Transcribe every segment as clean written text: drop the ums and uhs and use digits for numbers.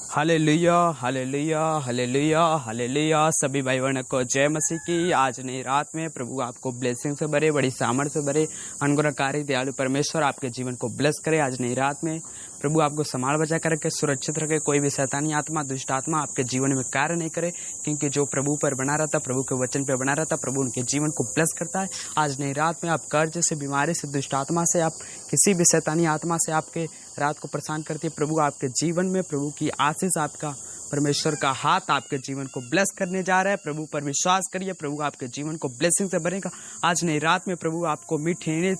Hallelujah hallelujah hallelujah hallelujah. सभी भाई बहनों को जय मसीह की। आज नई रात में प्रभु आपको ब्लेसिंग से भरे, बड़ी सामर्थ्य से भरे, अनुग्रहकारी दयालु परमेश्वर आपके जीवन को ब्लेस करे। आज नई रात में प्रभु आपको संभाल बचा करके सुरक्षित रखे, कोई भी शैतानी आत्मा, दुष्ट आत्मा आपके जीवन में कार्य नहीं करे, क्योंकि जो प्रभु पर बना रहता, प्रभु के वचन पर बना रहता, प्रभु उनके जीवन को ब्लेस करता है। आज नई रात में आप कर्ज से, बीमारी से, दुष्ट आत्मा से, आप किसी भी शैतानी आत्मा से आपके रात को परेशान करती है, प्रभु आपके जीवन में प्रभु की आशीष, आपका परमेश्वर का हाथ आपके जीवन को ब्लेस करने जा रहा है। प्रभु पर विश्वास करिए, प्रभु आपके जीवन को ब्लेसिंग से भरेगा। आज नई रात में प्रभु आपको मीठी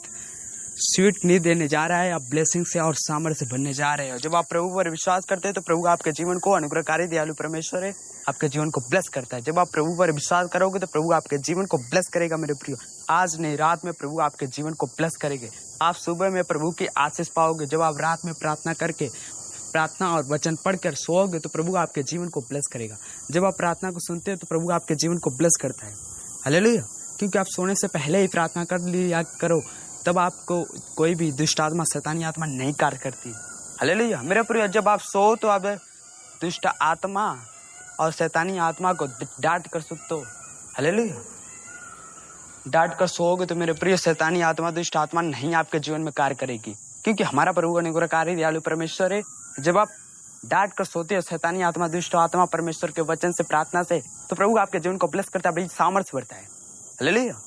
स्वीट नींद देने जा रहा है। आप ब्लेसिंग से और सामर्थ्य से बनने जा रहे हो। जब आप प्रभु पर विश्वास करते हैं तो प्रभु आपके जीवन को, अनुग्रहकारी दयालु परमेश्वर है, आपके जीवन को ब्लेस करता है। जब आप प्रभु पर विश्वास करोगे तो प्रभु आपके जीवन को ब्लेस करेगा। मेरे प्रियो, आज नई रात में प्रभु आपके जीवन को ब्लेस करेंगे। आप सुबह में प्रभु की आशीष पाओगे। जब आप रात में प्रार्थना करके, प्रार्थना और वचन पढ़कर सोओगे तो प्रभु आपके जीवन को ब्लेस करेगा। जब आप प्रार्थना को सुनते हैं तो प्रभु आपके जीवन को ब्लेस करता है। हालेलुया। क्योंकि आप सोने से पहले ही प्रार्थना कर लिया करो, तब आपको कोई भी दुष्ट आत्मा, शैतानी आत्मा नहीं कार्य करती। हालेलुया। मेरे प्रिय, जब आप सो तो आप दुष्ट आत्मा और शैतानी आत्मा को डांट कर सकते हो। हालेलुया। डांट कर सोओगे तो मेरे प्रिय, शैतानी आत्मा, दुष्ट आत्मा नहीं आपके जीवन में कार्य करेगी, क्योंकि हमारा प्रभु अनुग्रहकारी दयालु परमेश्वर है। जब आप डांट कर सोते हो शैतानी आत्मा, दुष्ट आत्मा, परमेश्वर के वचन से, प्रार्थना से, तो प्रभु आपके जीवन को ब्लेस करता है, बड़ी सामर्थ्य बढ़ता है। हालेलुया।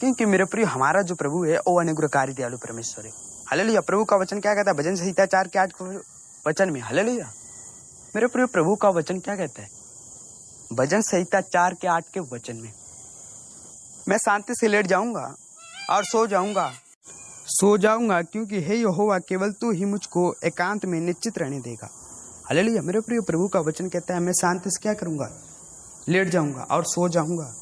क्योंकि मेरे प्रिय, हमारा जो प्रभु है वो अनुग्रहकारी दयालु परमेश्वर है। हालेलुया। प्रभु का वचन क्या कहता है? भजन संहिता 4 के 8 वचन में। हालेलुया। मेरे प्रिय, प्रभु का वचन क्या कहता है? भजन संहिता 4 के 8 के वचन में, मैं शांति से लेट जाऊंगा और सो जाऊंगा क्योंकि हे यहोवा, केवल तू ही मुझको एकांत में निश्चित रहने देगा। हालेलुया। मेरे प्रिय, प्रभु का वचन कहता है मैं शांति से क्या करूंगा? लेट जाऊंगा और सो जाऊंगा,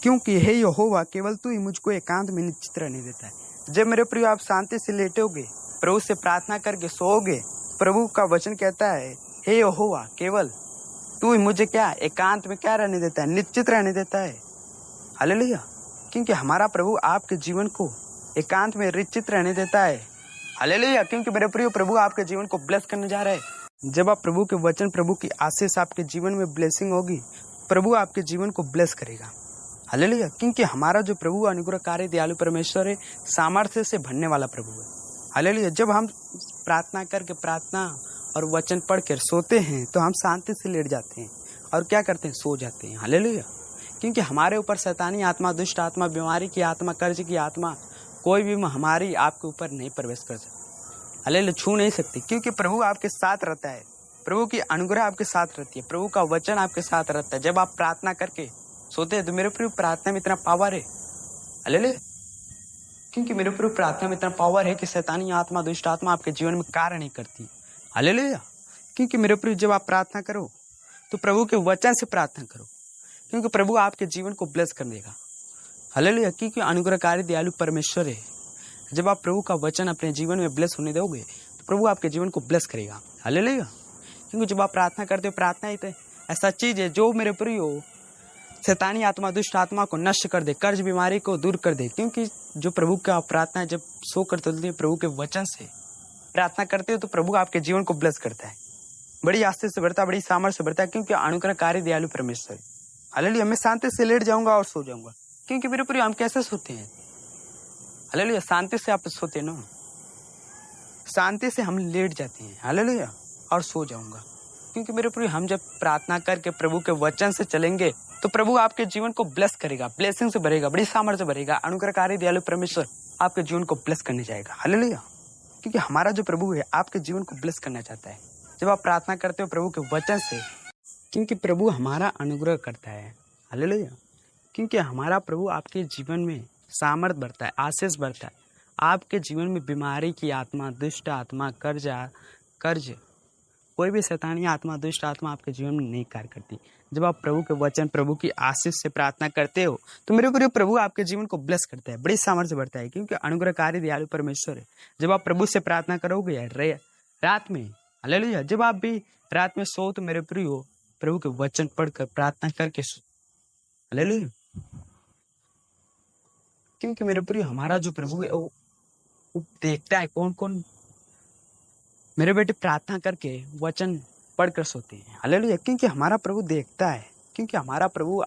क्योंकि हे यहोवा, केवल तू ही मुझको एकांत में निश्चित रहने देता है। जब मेरे प्रिय आप शांति से लेटोगे, प्रभु से प्रार्थना करके सोओगे, प्रभु का वचन कहता है हे यहोवा, केवल तू ही मुझे क्या एकांत में क्या रहने देता है? निश्चित रहने देता है। हालेलुया। क्योंकि हमारा प्रभु आपके जीवन को एकांत में निश्चित रहने देता है। हालेलुया। क्योंकि मेरे प्रिय, प्रभु आपके जीवन को ब्लेस करने जा रहा है। जब आप प्रभु के वचन, प्रभु की आशीष आपके जीवन में ब्लेसिंग होगी, प्रभु आपके जीवन को ब्लेस करेगा। हालेलुया। क्योंकि हमारा जो प्रभु अनुग्रहकारी दयालु परमेश्वर है, सामर्थ्य से भरने वाला प्रभु है। हालेलुया। जब हम प्रार्थना करके, प्रार्थना और वचन पढ़कर सोते हैं तो हम शांति से लेट जाते हैं और क्या करते हैं? सो जाते हैं। हालेलुया। क्योंकि हमारे ऊपर शैतानी आत्मा, दुष्ट आत्मा, बीमारी की आत्मा, कर्ज की आत्मा, कोई भी हमारी आपके ऊपर नहीं प्रवेश कर सकती। हालेलुया। छू नहीं सकती, क्योंकि प्रभु आपके साथ रहता है। प्रभु की अनुग्रह आपके साथ रहती है, प्रभु का वचन आपके साथ रहता है। जब आप प्रार्थना करके सोते हैं तो मेरे प्रिय, प्रार्थना में इतना पावर है। हालेलुया। क्योंकि मेरे प्रिय, प्रार्थना में इतना पावर है कि शैतानी आत्मा, दुष्ट आत्मा आपके जीवन में कार्य नहीं करती। हालेलुया। क्योंकि मेरे प्रिय, जब आप प्रार्थना करो तो प्रभु के वचन से प्रार्थना करो, क्योंकि प्रभु आपके जीवन को ब्लेस कर देगा। हालेलुया। क्योंकि अनुग्रहकारी दयालु परमेश्वर है। जब आप प्रभु का वचन अपने जीवन में ब्लेस होने दोगे तो प्रभु आपके जीवन को ब्लेस करेगा। हालेलुया। क्योंकि जब आप प्रार्थना करते हो, प्रार्थना ही तो ऐसा चीज है जो मेरे प्रिय शैतानी आत्मा, दुष्ट आत्मा को नष्ट कर दे, कर्ज बीमारी को दूर कर दे। क्योंकि जो प्रभु का प्रार्थना जब सो कर चलती है, प्रभु के वचन से प्रार्थना करते हो तो प्रभु आपके जीवन को ब्लेस करता है, बड़ी आस्थे से बढ़ता है, बड़ी सामर्थ्य से बढ़ता है। क्योंकि अनुग्रहकारी दयालु परमेश्वर। हालेलुया। मैं शांति से लेट जाऊंगा और सो जाऊंगा, क्योंकि मेरे प्रिय, हम कैसे सोते हैं? हालेलुया। शांति से आप सोते हैं ना, शांति से हम लेट जाते हैं। हालेलुया। और सो जाऊंगा, क्योंकि मेरे प्रिय, हम जब प्रार्थना करके प्रभु के वचन से चलेंगे तो प्रभु आपके जीवन को ब्लेस करेगा, ब्लेसिंग से भरेगा, बड़ी सामर्थ्य भरेगा। अनुग्रहकारी दयालु परमेश्वर आपके जीवन को ब्लेस करने जाएगा। हालेलुया। क्योंकि हमारा जो प्रभु है आपके जीवन को ब्लेस करना चाहता है। जब आप प्रार्थना करते हो प्रभु के वचन से, क्योंकि प्रभु हमारा अनुग्रह करता है। हालेलुया। क्योंकि हमारा प्रभु आपके जीवन में सामर्थ बढ़ता है, आशीष बढ़ता है। आपके जीवन में बीमारी की आत्मा, दुष्ट आत्मा, कर्ज, कोई भी शैतानी आत्मा, दुष्ट आत्मा आपके जीवन में नहीं कार्य करती। जब आप प्रभु के वचन, प्रभु की आशीष से प्रार्थना करते हो तो मेरे प्रिय, प्रभु आपके जीवन को ब्लेस करता है, बड़ी सामर्थ्य बढ़ता है। क्योंकि अनुग्रहकारी दयालु परमेश्वर है। जब आप प्रभु से प्रार्थना करोगे रात में, हालेलुया, जब आप भी रात में सो तो मेरे प्रिय, प्रभु के वचन पढ़कर, प्रार्थना करके सो। हालेलुया। क्योंकि मेरे प्रिय, हमारा जो प्रभु है वो देखता है कौन कौन मेरे बेटे प्रार्थना करके, वचन पढ़कर सोते हैं। हालेलुया। क्योंकि हमारा प्रभु देखता है, क्योंकि हमारा प्रभु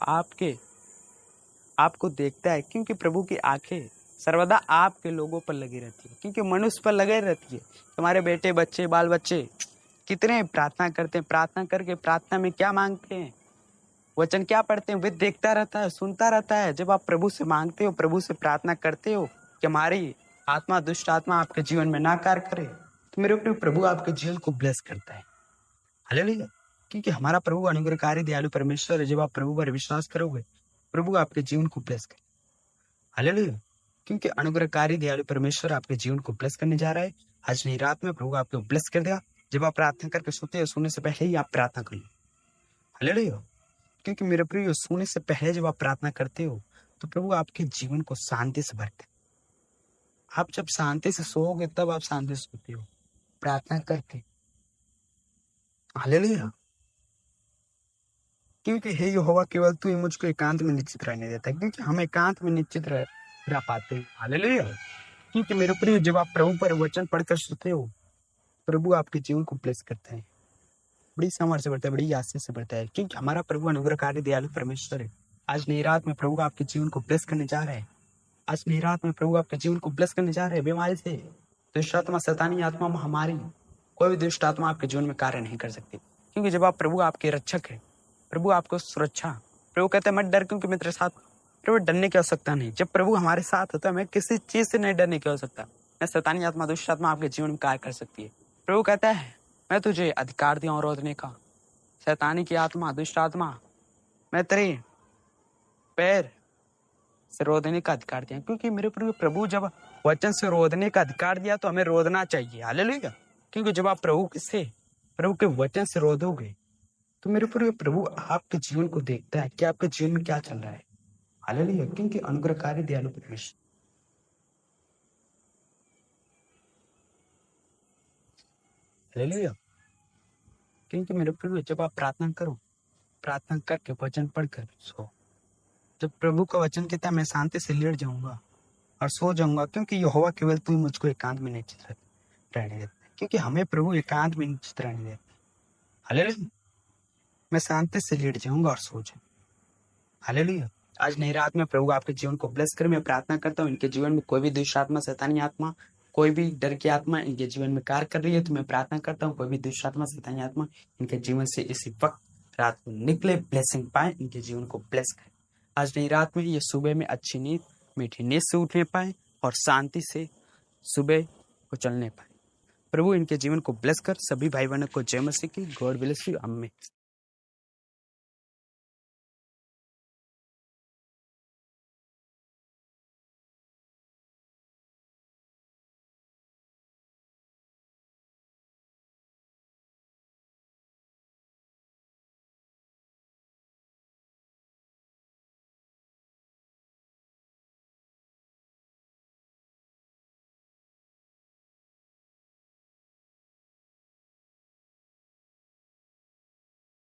आपको देखता है, क्योंकि प्रभु की आंखें सर्वदा आपके लोगों पर लगी रहती है, क्योंकि मनुष्य पर लगे रहती है। हमारे बेटे बच्चे बाल बच्चे कितने प्रार्थना करते हैं, प्रार्थना करके प्रार्थना में क्या मांगते हैं, वचन क्या पढ़ते हैं, वे देखता रहता है, सुनता रहता है। जब आप प्रभु से मांगते हो, प्रभु से प्रार्थना करते हो कि हमारी आत्मा दुष्ट आत्मा आपके जीवन में ना कार्य करे, तो मेरे अपने प्रभु आपके जीवन को ब्लेस करता है। हालेलुया। क्योंकि हमारा प्रभु अनुग्रहकारी दयालु परमेश्वर है। जब आप प्रभु पर विश्वास करोगे, प्रभु आपके जीवन को ब्लेस करे। हालेलुया। क्योंकि अनुग्रहकारी दयालु परमेश्वर आपके जीवन को ब्लेस करने जा रहा है। आज नई रात में प्रभु आपको ब्लेस कर देगा। जब आप प्रार्थना करके सोते हो, सोने से पहले ही आप प्रार्थना कर लो। हालेलुया। क्योंकि मेरे प्रिय, सोने से पहले जब आप प्रार्थना करते हो तो प्रभु आपके जीवन को शांति से भरते हैं। आप जब शांति से सोओगे तब आप शांति से सोते हो, प्रार्थना करके। हालेलुया। क्योंकि हे यहोवा, केवल तू ही मुझको एकांत में निश्चित रहने देता है, क्योंकि हम एकांत में निश्चित रह पाते हैं। हालेलुया। क्योंकि मेरे प्रिय, जब आप प्रभु पर वचन पढ़कर सोते हो, प्रभु आपके जीवन को ब्लेस करता है, बड़ी सामर्थ से बढ़ता है, बड़ी आशीष से बढ़ता है। क्योंकि हमारा प्रभु अनुग्रहकारी दयालु परमेश्वर है। आज नई रात में प्रभु आपके जीवन को ब्लेस करने जा रहा है। आज नई रात में प्रभु आपके जीवन को ब्लेस करने जा रहे हैं। बीमारी से, दुष्ट आत्मा, शैतानी आत्मा, महामारी, कोई भी दुष्ट आत्मा आपके जीवन में कार्य नहीं कर सकती। क्योंकि जब आप प्रभु आपके रक्षक है, प्रभु आपको सुरक्षा, प्रभु कहते हैं मत डर क्योंकि मैं तेरे साथ। प्रभु डरने की आवश्यकता नहीं। जब प्रभु हमारे साथ होता है, हमें किसी चीज से नहीं डरने की आवश्यकता। न शैतानी आत्मा, दुष्ट आत्मा आपके जीवन में कार्य कर सकती है। प्रभु कहता है मैं तुझे अधिकार दिया हूं रोकने का। शैतानी की आत्मा, दुष्ट आत्मा, मैं तेरे पैर से रोदने का अधिकार दिया। क्योंकि मेरे प्रभु जब वचन से रोदने का अधिकार दिया तो हमें रोदना चाहिए। हालेलुया। क्योंकि जब आप प्रभु के वचन से रोदोगे तो मेरे प्रभु आपके जीवन को देखता है कि आपके जीवन में क्या चल रहा है। हालेलुया। क्योंकि अनुग्रहकारी दयालु परमेश्वर। हालेलुया। क्योंकि मेरे प्रभु, जब आप प्रार्थना करो, प्रार्थना करके वचन पढ़कर सो। जब प्रभु का वचन कहता है मैं शांति से लेट जाऊंगा और सो जाऊंगा, क्योंकि यहोवा केवल तू ही मुझको एकांत में निश्चित रहने देता है। क्योंकि हमें प्रभु एकांत में निश्चित रहने देता है। हालेलुया। मैं शांति से लेट जाऊंगा और सो जाऊंगा। हालेलुया। आज नई रात में प्रभु आपके जीवन को ब्लेस कर। मैं प्रार्थना करता हूँ इनके जीवन में कोई भी दुष्ट आत्मा, शैतानी आत्मा, कोई भी डर की आत्मा इनके जीवन में कार्य कर रही है, तो मैं प्रार्थना करता हूँ कोई भी दुष्ट आत्मा, शैतानी आत्मा इनके जीवन से इसी वक्त रात को निकले, ब्लेसिंग पाए, इनके जीवन को ब्लेस करे। आज नई रात में ये सुबह में अच्छी नींद, मीठी नींद से उठने पाए और शांति से सुबह को चलने पाए। प्रभु इनके जीवन को ब्लेस कर। सभी भाई बहनों को जय मसीह की। God bless you. आमीन।